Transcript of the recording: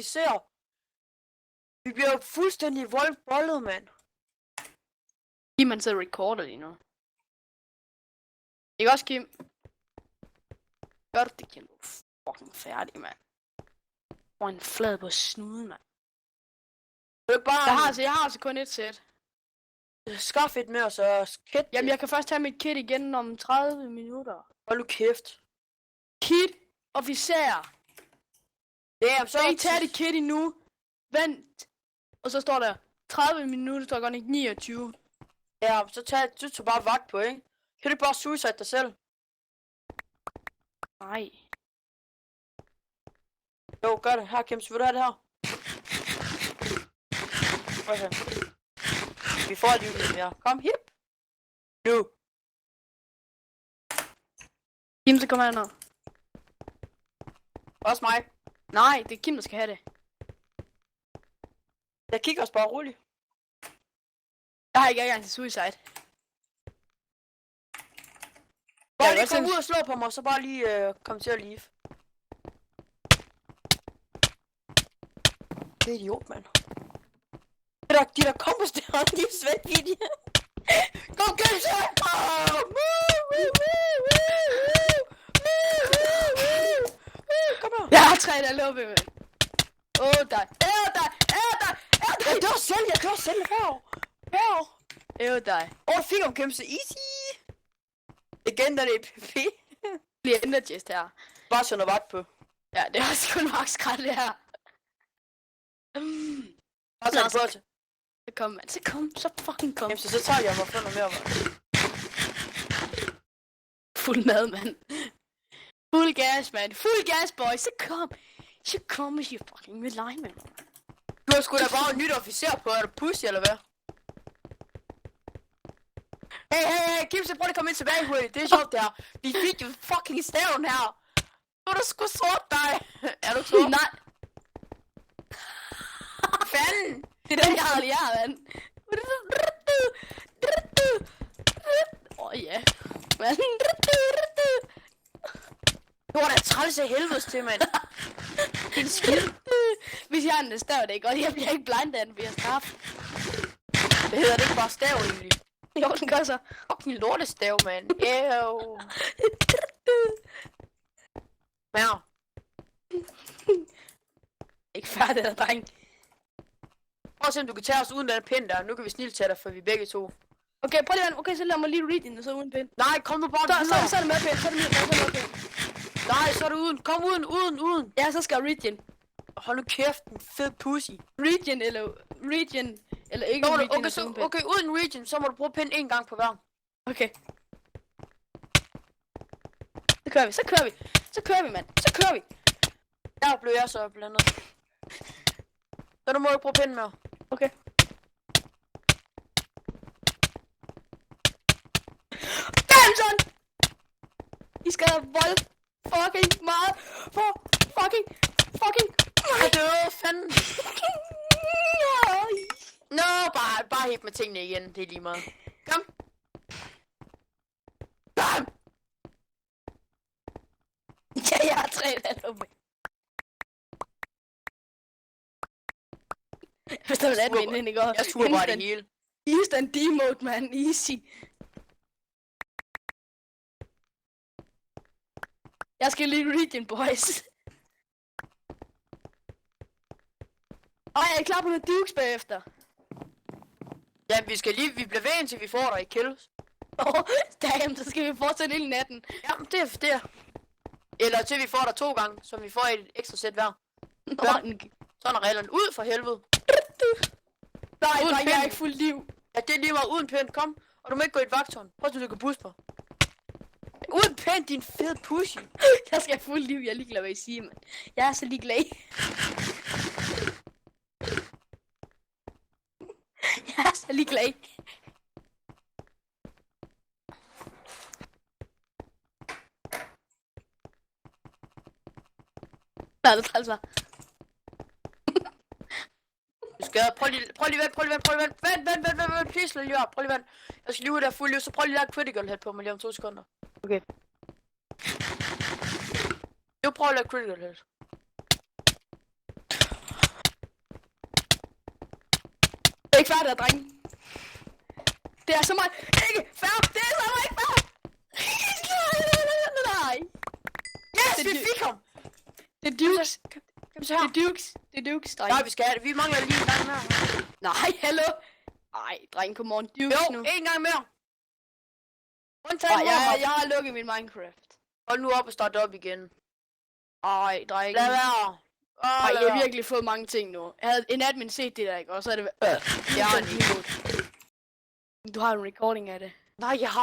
officer. Vi bliver jo fuldstændig voldet, mand. Kim, man sidder og recorder lige nu. Ikke også, Kim? Gør du det, Kim? Du er fucking færdig, mand. Hvor en flad på snuden, mand. Det er bare... Jeg har altså kun et sæt. Skaff et med os og kit. Jamen, jeg kan først have mit kit igen om 30 minutter. Hold nu kæft. Kit, officer. Ja, så... Ikke tage det kit endnu. Vent. Og så står der 30 minutter, står godt ikke 29. Ja, så tag bare vagt på, ikke? Kan du ikke bare suicide dig selv? Nej. Jo, gør det. Her, Kim, så vil du have det her? Okay. Vi får lige lidt mere. Kom, hip. Nu. Kim, så kommer han ned. Også mig. Nej, det er Kim, der skal have det. Jeg kigger os bare roligt. Jeg har ikke adgang til suicide. Bare lige komme ud og slå på mig, så bare lige komme til at leave. Det er idiot, mand. De der kompos der, de er svætvildige. Kom, Kim, så! Kom her. Jeg har 3 der luppe, mand. Der. Det var selv, jeg kører selv her. dig. Fik om Kim, så easy. Igen, der er det PP. Bliver energist her. Bare sådan noget vagt på. Ja, det er også kun makskrat det her. Bare sådan på til. Så kom, man. Så fucking kom. Jamen, så tager jeg mig for noget mere, mand. Fuld mad, mand. Fuld gas, mand. Fuld gas, boy. Så kom, hvis you fucking med line, mand. Du har sgu da bare en nyt officer på. Er du pussy, eller hvad? Hey, Kim, så prøv lige at komme ind tilbage, Hui. Det er sjovt, det her. Vi fik jo fucking staven her. Nu er du sgu sort, dig. Er du sort? Nej. Fanden. Det er den, jeg har lige her, mand. Ja. Mand. Du var da træls af helvedes til, mand. Det er skidt. Hvis jeg har en stav, det er godt. Jeg bliver ikke blindet af den, ved at straffe. Det hedder det ikke bare stav, egentlig. Jo, den gør så. Fucking lortestav, mand. Ew. Ja. Ikke færdig, der, dreng. Prøv at se, om du kan tage os uden den pind der. Nu kan vi snilt tage dig, for vi er begge to. Okay, prøv lige. Okay, så lad mig lige read den, og så uden pind. Nej, kom nu bare videre. Så er det med pind. Så er det med pind. Nej, så er det uden. Kom uden. Ja, så skal jeg read den. Hold nu kæft, en fed pussy. Region eller ikke region. Okay, uden region, så må du bruge pind 1 gang på hver. Okay. Så kører vi, mand. Så kører vi. Der blev jeg så blandet. Så du må ikke bruge pind mere. Okay. Damn, son! I skal have vold fucking meget for fucking Ej, det er fanden. Nå, bare hip med tingene igen. Det er lige meget. Kom. Bam! Ja, jeg har 3 der nu. Hvis der var admin ind i går. Jeg suger bare det hele. Instant demote, man. Easy. Jeg skal lige region, boys. Og jeg er klar på noget dukes bagefter. Ja, vi bliver ved indtil vi får dig i kills. Damn, så skal vi fortsætte hele natten. Jamen, det er. Eller til vi får dig 2 gange, så vi får et ekstra sæt hver. Sådan er reglerne. Ud for helvede. Nej, jeg er ikke fuld liv. Ja, det er lige meget uden pind. Kom. Og du må ikke gå i et vagtårn. Prøv at du kan pusse på. Uden pind, din fede pussy. Jeg skal have fuld liv. Jeg er ligeglad, hvad I siger, mand. Jeg er så ligeglad. Jeg er så ligeglad. Nej, det træls var. Du skal prøv lige vent, please, lige op, prøv lige vent. Jeg skal lige ud der fuld liv, så prøv lige at lade critical hit på mig lige om 2 sekunder. Okay. Jo, prøv at lade critical hit. ikke fair, der, drenge. Det er så meget ikke fair. Det er så meget ikke fair. Nej. Yes, Det vi er fik ham! Det er Dukes. Kom så her. Det er Dukes, dreng. Nej, vi skal have det. Vi mangler lige en gang mere. Nej, hallo. Ej, dreng, come on. Dukes Jo, nu. en gang mere. Undtagen Nej, mormor. jeg har lukket min Minecraft. Hold nu op og start op igen. Ej, dreng. Lad være. Ej, Lad jeg har være. virkelig fået mange ting nu. Jeg havde en admin set det der, ikke? Og så er det... Jeg har en Du har en recording af det. Nej, jeg har